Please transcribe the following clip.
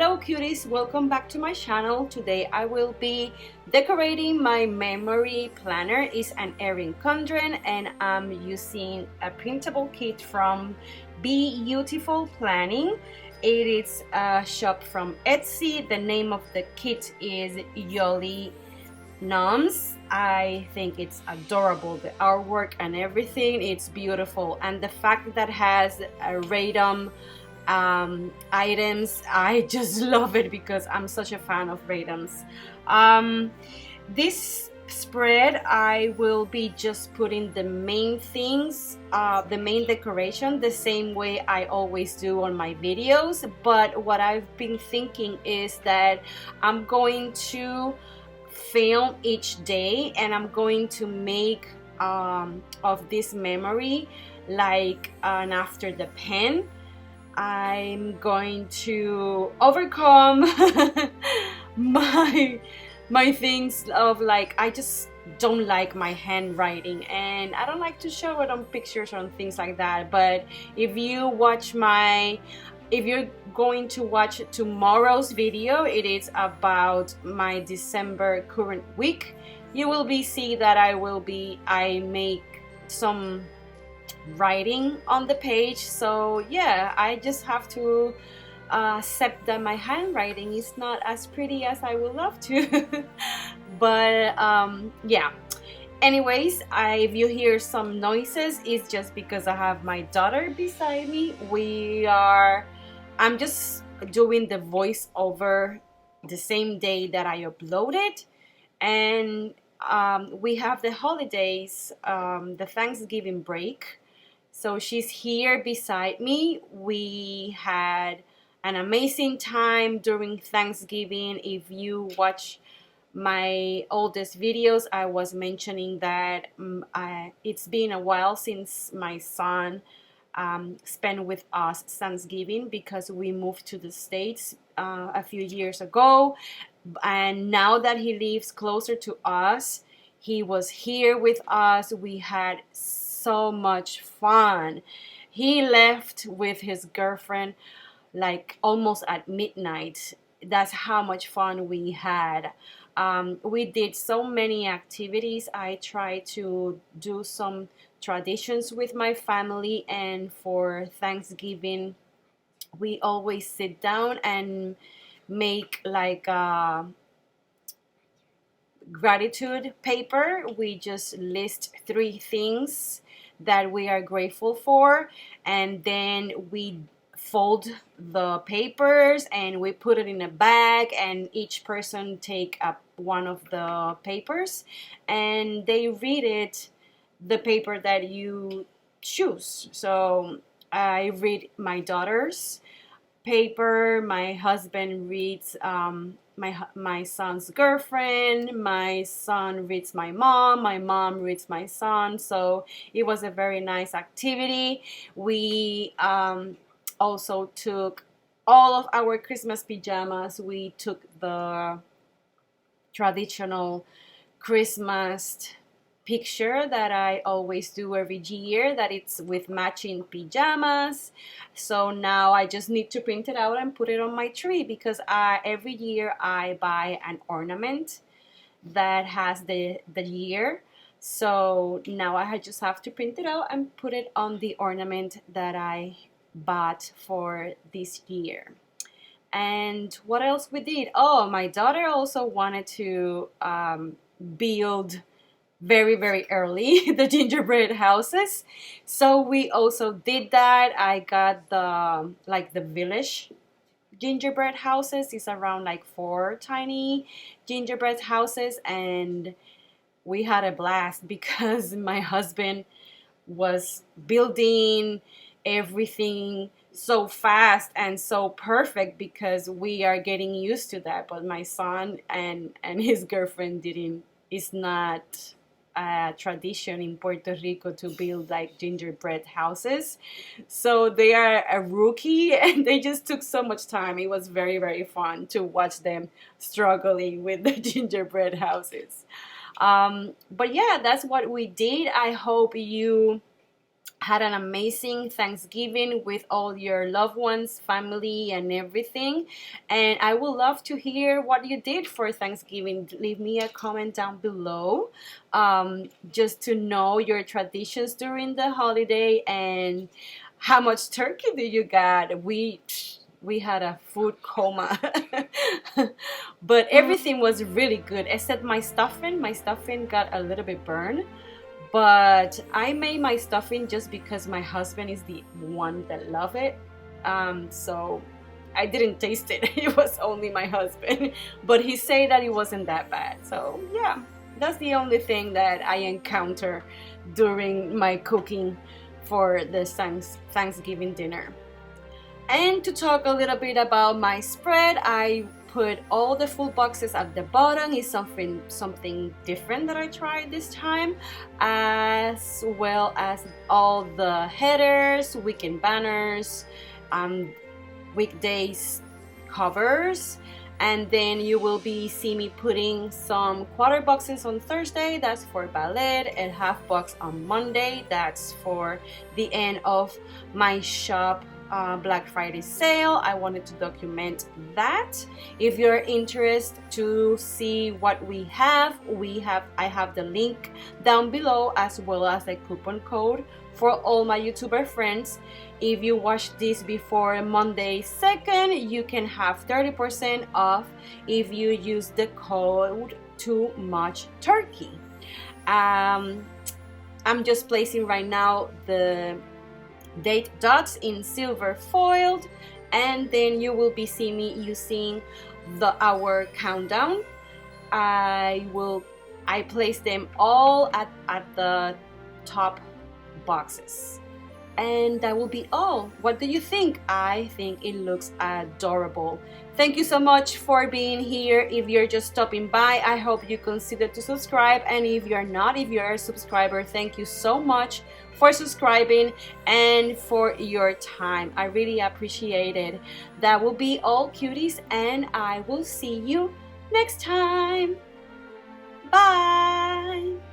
Hello cuties, welcome back to my channel. Today I will be decorating my memory planner. It's an Erin Condren and I'm using a printable kit from Beayoutiful Planning. It is a shop from Etsy. The name of the kit is Yoli Noms. I think it's adorable, the artwork and everything. It's beautiful, and the fact that it has a random items, I just love it because I'm such a fan of randoms. This spread I will be just putting the main things, the main decoration, the same way I always do on my videos. But what I've been thinking is that I'm going to film each day and I'm going to make of this memory like an after the pen. I'm going to overcome my things of like, I just don't like my handwriting and I don't like to show it on pictures or things like that. But if you're going to watch tomorrow's video, it is about my December current week. You will be see that I make some writing on the page. So yeah, I just have to accept that my handwriting is not as pretty as I would love to. But yeah, anyways, if you hear some noises, it's just because I have my daughter beside me. I'm just doing the voiceover the same day that I uploaded, and we have the holidays, the Thanksgiving break. So she's here beside me. We had an amazing time during Thanksgiving. If you watch my oldest videos, I was mentioning that it's been a while since my son spent with us Thanksgiving because we moved to the States a few years ago. And now that he lives closer to us, he was here with us. We had so much fun. He left with his girlfriend like almost at midnight. That's how much fun we had. We did so many activities. I tried to do some traditions with my family, and for Thanksgiving we always sit down and make like a gratitude paper. We just list 3 things that we are grateful for, and then we fold the papers and we put it in a bag, and each person take up one of the papers and they read it, the paper that you choose. So I read my daughter's paper, my husband reads my son's girlfriend, my son reads my mom reads my son. So it was a very nice activity. We also took all of our Christmas pajamas. We took the traditional Christmas picture that I always do every year, that it's with matching pajamas. So now I just need to print it out and put it on my tree, because every year I buy an ornament that has the year. So now I just have to print it out and put it on the ornament that I bought for this year. And what else we did? Oh, my daughter also wanted to build very early the gingerbread houses, so we also did that. I got the village gingerbread houses. It's around like 4 tiny gingerbread houses, and we had a blast because my husband was building everything so fast and so perfect, because we are getting used to that. But my son and his girlfriend didn't. It's not a tradition in Puerto Rico to build like gingerbread houses, so they are a rookie and they just took so much time. It was very fun to watch them struggling with the gingerbread houses. But yeah, that's what we did. I hope you had an amazing Thanksgiving with all your loved ones, family, and everything. And I would love to hear what you did for Thanksgiving. Leave me a comment down below, just to know your traditions during the holiday and how much turkey do you got. We had a food coma. But everything was really good except my stuffing. My stuffing got a little bit burned. But I made my stuffing just because my husband is the one that loved it. So I didn't taste it. It was only my husband. But he said that it wasn't that bad. So yeah, that's the only thing that I encounter during my cooking for the Thanksgiving dinner. And to talk a little bit about my spread, I put all the full boxes at the bottom. Is something different that I tried this time, as well as all the headers, weekend banners, weekdays covers. And then you will see me putting some quarter boxes on Thursday, that's for ballet, and half box on Monday, that's for the end of my shop Black Friday sale. I wanted to document that. If you're interested to see what we have, I have the link down below, as well as a coupon code for all my YouTuber friends. If you watch this before Monday 2nd, you can have 30% off if you use the code Too Much Turkey. I'm just placing right now the date dots in silver foiled, and then you will be seeing me using the hour countdown. I place them all at the top boxes, and that will be all. What do you think? I think it looks adorable. Thank you so much for being here. If you're just stopping by, I hope you consider to subscribe, and if you're not, if you're a subscriber, thank you so much for subscribing and for your time. I really appreciate it. That will be all, cuties, and I will see you next time. Bye.